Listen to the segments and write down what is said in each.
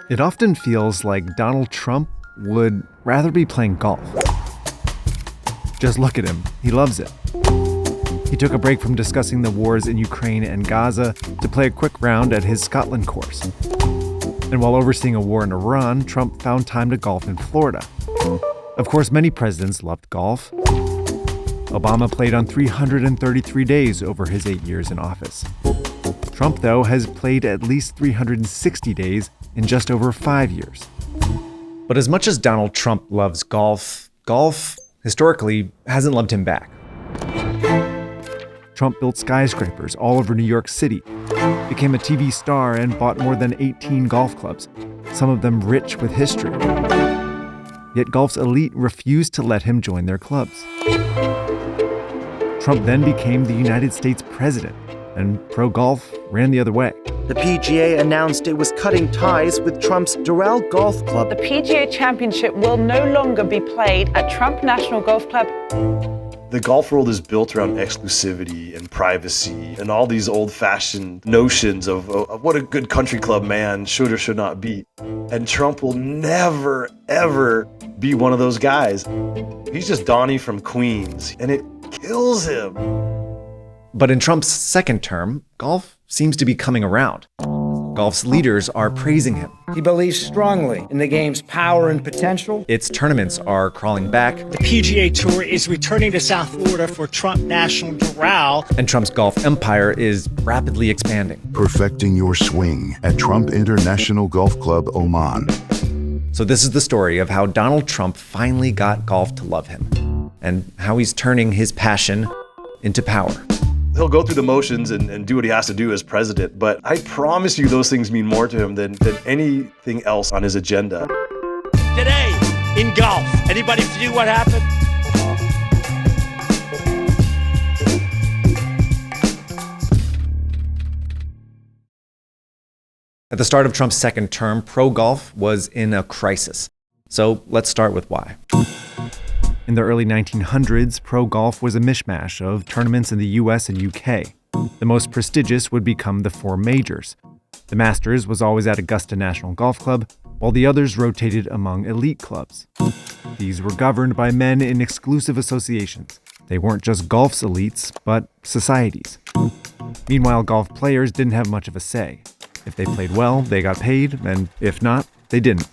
It often feels like Donald Trump would rather be playing golf. Just look at him. He loves it. He took a break from discussing the wars in Ukraine and Gaza to play a quick round at his Scotland course. And while overseeing a war in Iran, Trump found time to golf in Florida. Of course, many presidents loved golf. Obama played on 333 days over his 8 years in office. Trump, though, has played at least 360 days in just over 5 years. But as much as Donald Trump loves golf, golf historically hasn't loved him back. Trump built skyscrapers all over New York City, became a TV star, and bought more than 18 golf clubs, some of them rich with history. Yet golf's elite refused to let him join their clubs. Trump then became the United States president, and pro-golf ran the other way. The PGA announced it was cutting ties with Trump's Doral Golf Club. The PGA Championship will no longer be played at Trump National Golf Club. The golf world is built around exclusivity and privacy and all these old-fashioned notions of what a good country club man should or should not be. And Trump will never, ever be one of those guys. He's just Donnie from Queens, and it kills him. But in Trump's second term, golf seems to be coming around. Golf's leaders are praising him. He believes strongly in the game's power and potential. Its tournaments are crawling back. The PGA Tour is returning to South Florida for Trump National Doral. And Trump's golf empire is rapidly expanding. Perfecting your swing at Trump International Golf Club, Oman. So this is the story of how Donald Trump finally got golf to love him, and how he's turning his passion into power. He'll go through the motions and do what he has to do as president, but I promise you those things mean more to him than anything else on his agenda. Today, in golf, anybody see what happened? At the start of Trump's second term, pro-golf was in a crisis. So let's start with why. In the early 1900s, pro golf was a mishmash of tournaments in the US and UK. The most prestigious would become the four majors. The Masters was always at Augusta National Golf Club, while the others rotated among elite clubs. These were governed by men in exclusive associations. They weren't just golf's elites, but societies. Meanwhile, golf players didn't have much of a say. If they played well, they got paid, and if not, they didn't.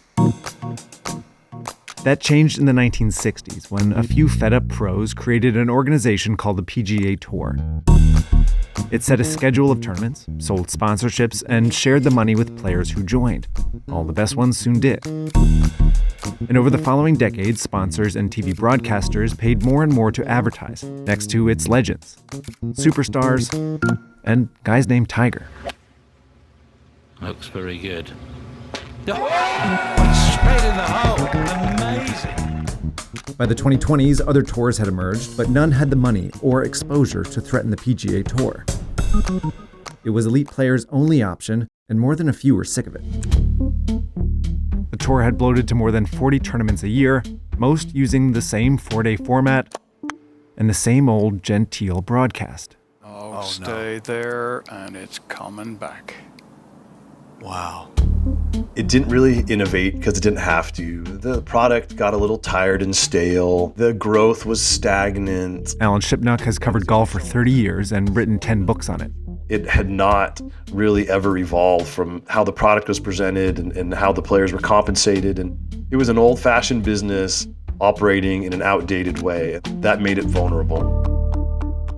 That changed in the 1960s when a few fed-up pros created an organization called the PGA Tour. It set a schedule of tournaments, sold sponsorships, and shared the money with players who joined. All the best ones soon did. And over the following decades, sponsors and TV broadcasters paid more and more to advertise, next to its legends, superstars, and guys named Tiger. Looks very good. Straight in the hole. Amazing. By the 2020s, other tours had emerged, but none had the money or exposure to threaten the PGA Tour. It was elite players' only option, and more than a few were sick of it. The tour had bloated to more than 40 tournaments a year, most using the same 4-day format and the same old genteel broadcast. Oh, stay there, and it's coming back. Wow. It didn't really innovate because it didn't have to. The product got a little tired and stale. The growth was stagnant. Alan Shipnuck has covered golf for 30 years and written 10 books on it. It had not really ever evolved from how the product was presented and how the players were compensated. And it was an old-fashioned business operating in an outdated way. That made it vulnerable.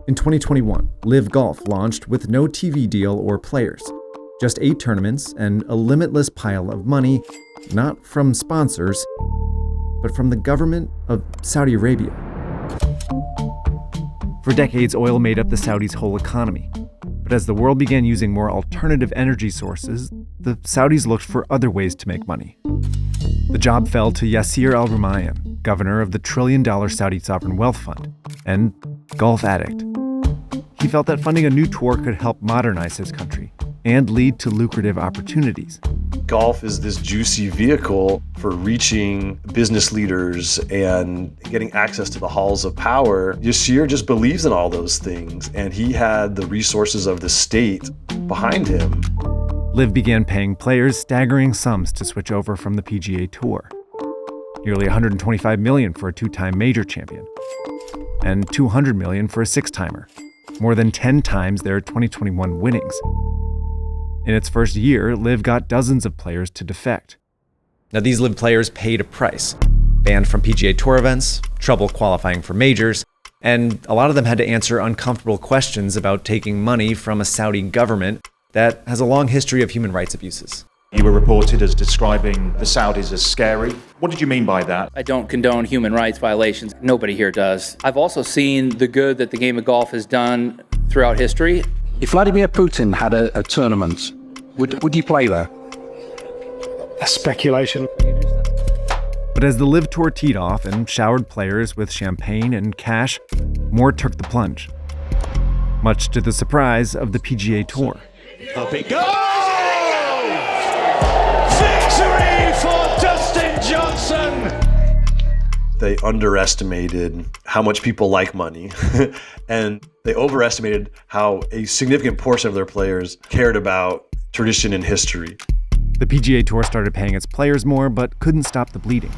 In 2021, LIV Golf launched with no TV deal or players. Just 8 tournaments and a limitless pile of money, not from sponsors, but from the government of Saudi Arabia. For decades, oil made up the Saudis' whole economy. But as the world began using more alternative energy sources, the Saudis looked for other ways to make money. The job fell to Yasser Al-Rumayyan, governor of the trillion-dollar Saudi Sovereign Wealth Fund, and golf addict. He felt that funding a new tour could help modernize his country and lead to lucrative opportunities. Golf is this juicy vehicle for reaching business leaders and getting access to the halls of power. Yasser just believes in all those things, and he had the resources of the state behind him. LIV began paying players staggering sums to switch over from the PGA Tour. Nearly $125 million for a two-time major champion, and $200 million for a six-timer, more than 10 times their 2021 winnings. In its first year, LIV got dozens of players to defect. Now, these LIV players paid a price. Banned from PGA Tour events, trouble qualifying for majors, and a lot of them had to answer uncomfortable questions about taking money from a Saudi government that has a long history of human rights abuses. You were reported as describing the Saudis as scary. What did you mean by that? I don't condone human rights violations. Nobody here does. I've also seen the good that the game of golf has done throughout history. If Vladimir Putin had a tournament, would you play there? That's speculation. But as the LIV Tour teed off and showered players with champagne and cash, more took the plunge, much to the surprise of the PGA Tour. Up it goes! Victory for Dustin Johnson! They underestimated how much people like money, and they overestimated how a significant portion of their players cared about tradition and history. The PGA Tour started paying its players more, but couldn't stop the bleeding.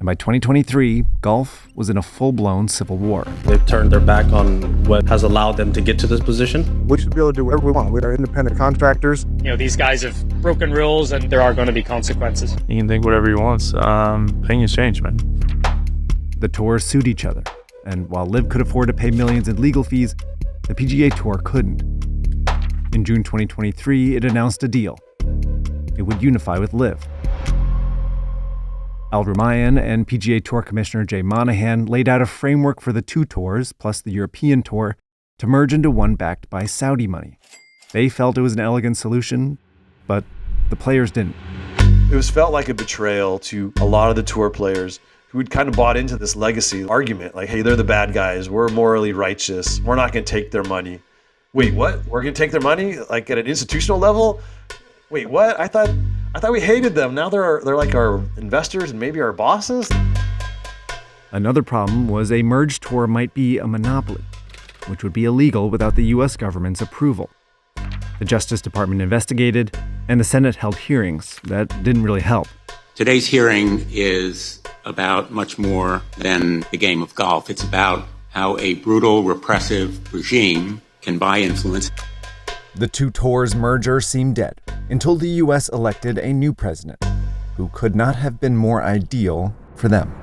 And by 2023, golf was in a full-blown civil war. They've turned their back on what has allowed them to get to this position. We should be able to do whatever we want. We are independent contractors. You know, these guys have broken rules and there are going to be consequences. You can think whatever you want. Opinions change, man. The tours sued each other. And while LIV could afford to pay millions in legal fees, the PGA Tour couldn't. In June 2023, it announced a deal. It would unify with LIV. Al Rumayyan and PGA Tour Commissioner Jay Monahan laid out a framework for the two tours, plus the European Tour, to merge into one backed by Saudi money. They felt it was an elegant solution, but the players didn't. It was felt like a betrayal to a lot of the tour players who had kind of bought into this legacy argument, like, hey, they're the bad guys, we're morally righteous, we're not going to take their money. Wait, what? We're going to take their money, like at an institutional level? Wait, what? I thought we hated them. Now they're like our investors and maybe our bosses. Another problem was a merged tour might be a monopoly, which would be illegal without the U.S. government's approval. The Justice Department investigated, and the Senate held hearings that didn't really help. Today's hearing is about much more than the game of golf. It's about how a brutal, repressive regime can buy influence. The two tours merger seemed dead until the U.S. elected a new president who could not have been more ideal for them.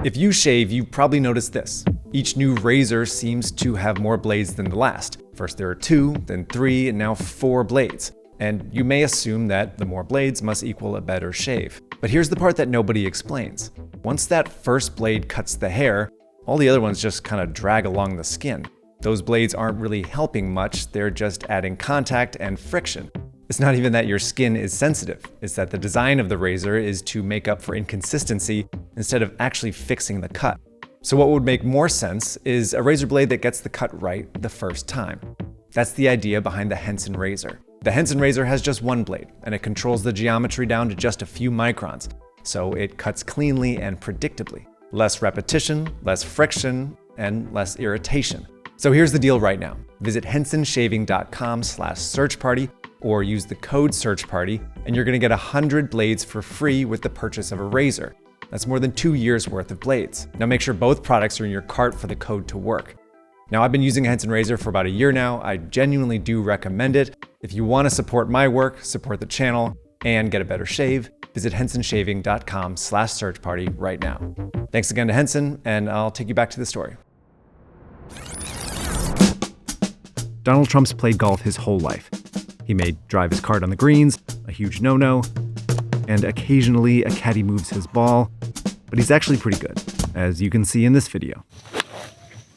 If you shave, you probably noticed this. Each new razor seems to have more blades than the last. First there are 2, then 3, and now 4 blades. And you may assume that the more blades must equal a better shave. But here's the part that nobody explains. Once that first blade cuts the hair, all the other ones just kind of drag along the skin. Those blades aren't really helping much, they're just adding contact and friction. It's not even that your skin is sensitive, it's that the design of the razor is to make up for inconsistency instead of actually fixing the cut. So what would make more sense is a razor blade that gets the cut right the first time. That's the idea behind the Henson razor. The Henson razor has just one blade, and it controls the geometry down to just a few microns, so it cuts cleanly and predictably. Less repetition, less friction, and less irritation. So here's the deal right now. Visit hensonshaving.com/searchparty or use the code searchparty and you're gonna get 100 blades for free with the purchase of a razor. That's more than 2 years worth of blades. Now make sure both products are in your cart for the code to work. Now I've been using a Henson razor for about a year now. I genuinely do recommend it. If you wanna support my work, support the channel, and get a better shave, visit hensonshaving.com/searchparty right now. Thanks again to Henson, and I'll take you back to the story. Donald Trump's played golf his whole life. He may drive his cart on the greens, a huge no-no, and occasionally a caddy moves his ball, but he's actually pretty good, as you can see in this video.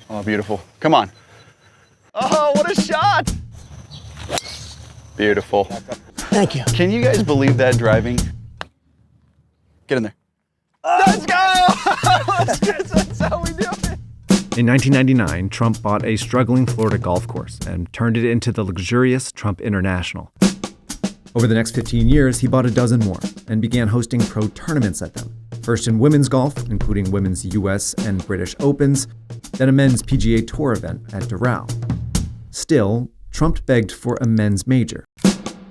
Oh, beautiful. Come on. Oh, what a shot! Beautiful. Thank you. Can you guys believe that driving? Get in there. Let's go! That's how we do it. In 1999, Trump bought a struggling Florida golf course and turned it into the luxurious Trump International. Over the next 15 years, he bought a dozen more and began hosting pro tournaments at them. First in women's golf, including women's US and British Opens, then a men's PGA Tour event at Doral. Still, Trump begged for a men's major.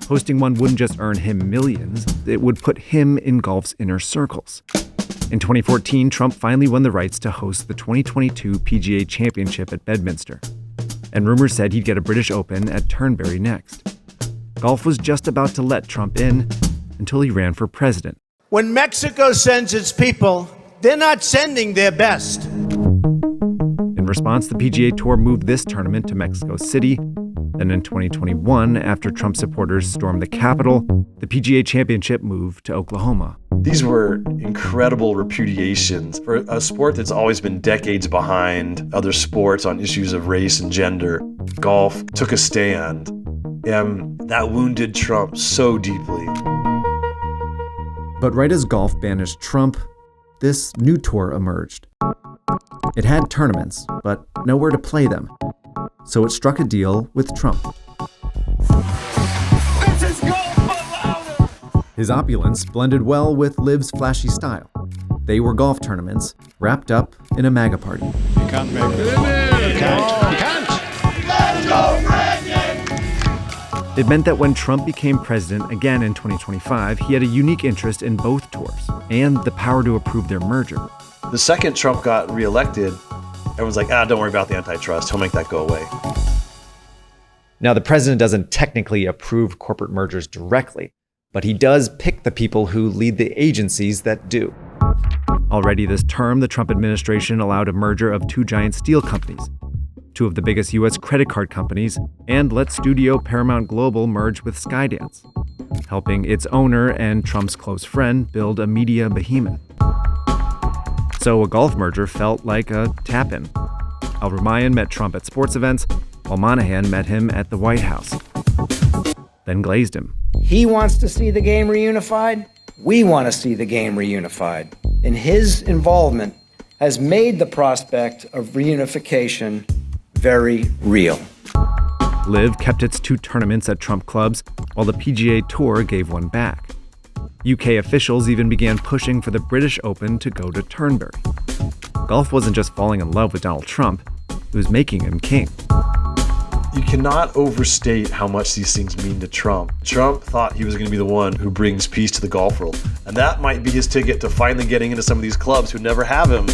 Hosting one wouldn't just earn him millions, it would put him in golf's inner circles. In 2014, Trump finally won the rights to host the 2022 PGA Championship at Bedminster. And rumors said he'd get a British Open at Turnberry next. Golf was just about to let Trump in until he ran for president. When Mexico sends its people, they're not sending their best. In response, the PGA Tour moved this tournament to Mexico City. Then in 2021, after Trump supporters stormed the Capitol, the PGA Championship moved to Oklahoma. These were incredible repudiations for a sport that's always been decades behind other sports on issues of race and gender. Golf took a stand, and that wounded Trump so deeply. But right as golf banished Trump, this new tour emerged. It had tournaments, but nowhere to play them. So it struck a deal with Trump. His opulence blended well with LIV's flashy style. They were golf tournaments wrapped up in a MAGA party. You can't make it. You can't. Let's go, Brandon! It meant that when Trump became president again in 2025, he had a unique interest in both tours and the power to approve their merger. The second Trump got reelected, everyone's like, don't worry about the antitrust. He'll make that go away. Now, the president doesn't technically approve corporate mergers directly, but he does pick the people who lead the agencies that do. Already this term, the Trump administration allowed a merger of two giant steel companies, two of the biggest U.S. credit card companies, and let studio Paramount Global merge with Skydance, helping its owner and Trump's close friend build a media behemoth. So a golf merger felt like a tap-in. Al-Rumayyan met Trump at sports events, while Monahan met him at the White House, then glazed him. He wants to see the game reunified. We want to see the game reunified. And his involvement has made the prospect of reunification very real. LIV kept its two tournaments at Trump clubs, while the PGA Tour gave one back. UK officials even began pushing for the British Open to go to Turnberry. Golf wasn't just falling in love with Donald Trump, it was making him king. You cannot overstate how much these things mean to Trump. Trump thought he was going to be the one who brings peace to the golf world, and that might be his ticket to finally getting into some of these clubs who never have him.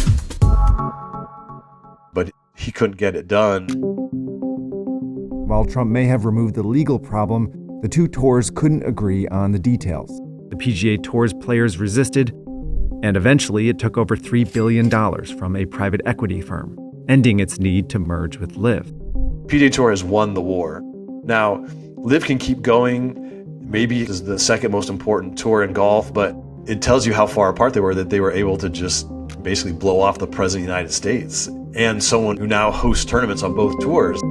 But he couldn't get it done. While Trump may have removed the legal problem, the two tours couldn't agree on the details. The PGA Tour's players resisted, and eventually it took over $3 billion from a private equity firm, ending its need to merge with LIV. PGA Tour has won the war. Now, LIV can keep going. Maybe it is the second most important tour in golf, but it tells you how far apart they were that they were able to just basically blow off the President of the United States and someone who now hosts tournaments on both tours.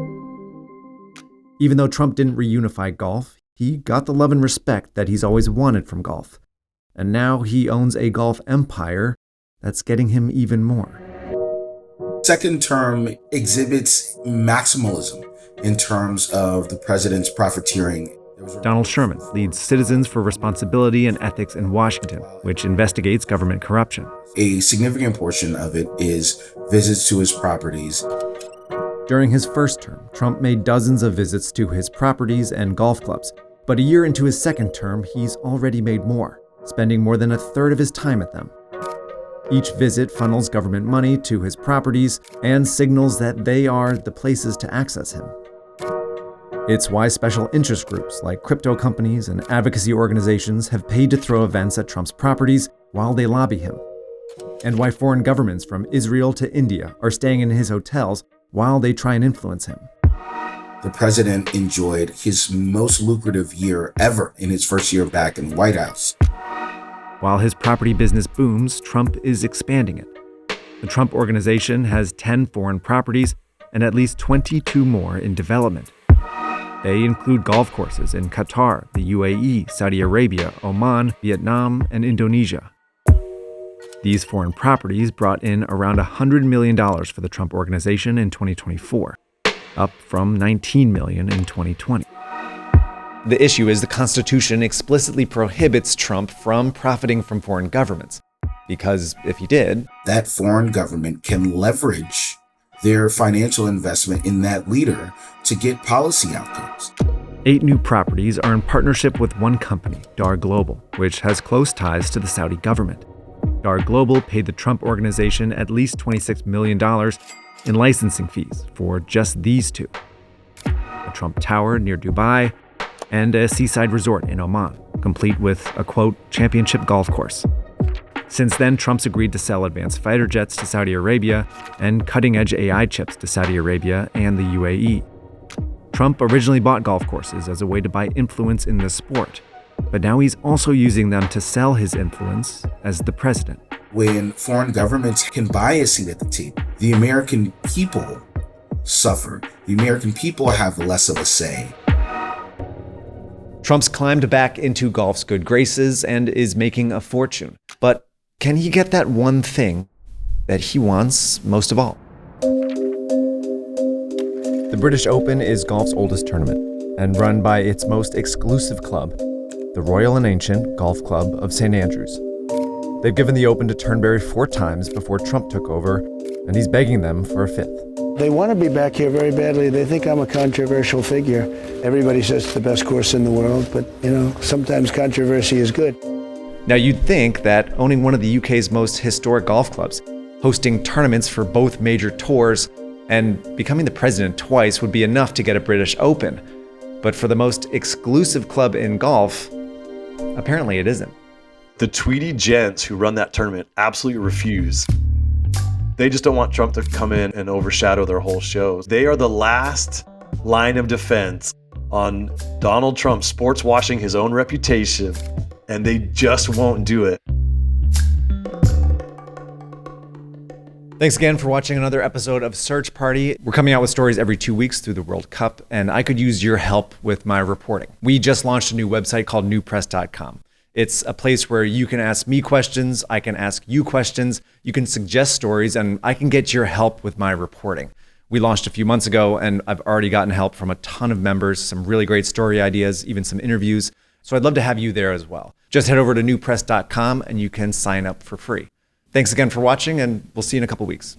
Even though Trump didn't reunify golf, he got the love and respect that he's always wanted from golf. And now he owns a golf empire that's getting him even more. Second term exhibits maximalism in terms of the president's profiteering. Donald Sherman leads Citizens for Responsibility and Ethics in Washington, which investigates government corruption. A significant portion of it is visits to his properties. During his first term, Trump made dozens of visits to his properties and golf clubs. But a year into his second term, he's already made more, spending more than a third of his time at them. Each visit funnels government money to his properties and signals that they are the places to access him. It's why special interest groups like crypto companies and advocacy organizations have paid to throw events at Trump's properties while they lobby him. And why foreign governments from Israel to India are staying in his hotels while they try and influence him. The president enjoyed his most lucrative year ever in his first year back in the White House. While his property business booms, Trump is expanding it. The Trump Organization has 10 foreign properties and at least 22 more in development. They include golf courses in Qatar, the UAE, Saudi Arabia, Oman, Vietnam, and Indonesia. These foreign properties brought in around $100 million for the Trump Organization in 2024, up from $19 million in 2020. The issue is the Constitution explicitly prohibits Trump from profiting from foreign governments, because if he did, that foreign government can leverage their financial investment in that leader to get policy outcomes. 8 new properties are in partnership with one company, Dar Global, which has close ties to the Saudi government. Dar Global paid the Trump organization at least $26 million in licensing fees for just these 2. A Trump Tower near Dubai and a seaside resort in Oman, complete with a, quote, championship golf course. Since then, Trump's agreed to sell advanced fighter jets to Saudi Arabia and cutting-edge AI chips to Saudi Arabia and the UAE. Trump originally bought golf courses as a way to buy influence in the sport, but now he's also using them to sell his influence as the president. When foreign governments can buy a seat at the table, the American people suffer. The American people have less of a say. Trump's climbed back into golf's good graces and is making a fortune. But can he get that one thing that he wants most of all? The British Open is golf's oldest tournament and run by its most exclusive club, the Royal and Ancient Golf Club of St. Andrews. They've given the Open to Turnberry 4 times before Trump took over, and he's begging them for a 5th. They want to be back here very badly. They think I'm a controversial figure. Everybody says it's the best course in the world, but, sometimes controversy is good. Now, you'd think that owning one of the UK's most historic golf clubs, hosting tournaments for both major tours, and becoming the president twice would be enough to get a British Open. But for the most exclusive club in golf, apparently it isn't. The Tweedy gents who run that tournament absolutely refuse. They just don't want Trump to come in and overshadow their whole shows. They are the last line of defense on Donald Trump sports washing his own reputation, and they just won't do it. Thanks again for watching another episode of Search Party. We're coming out with stories every 2 weeks through the World Cup, and I could use your help with my reporting. We just launched a new website called newpress.com. It's a place where you can ask me questions, I can ask you questions, you can suggest stories, and I can get your help with my reporting. We launched a few months ago, and I've already gotten help from a ton of members, some really great story ideas, even some interviews. So I'd love to have you there as well. Just head over to newpress.com and you can sign up for free. Thanks again for watching, and we'll see you in a couple weeks.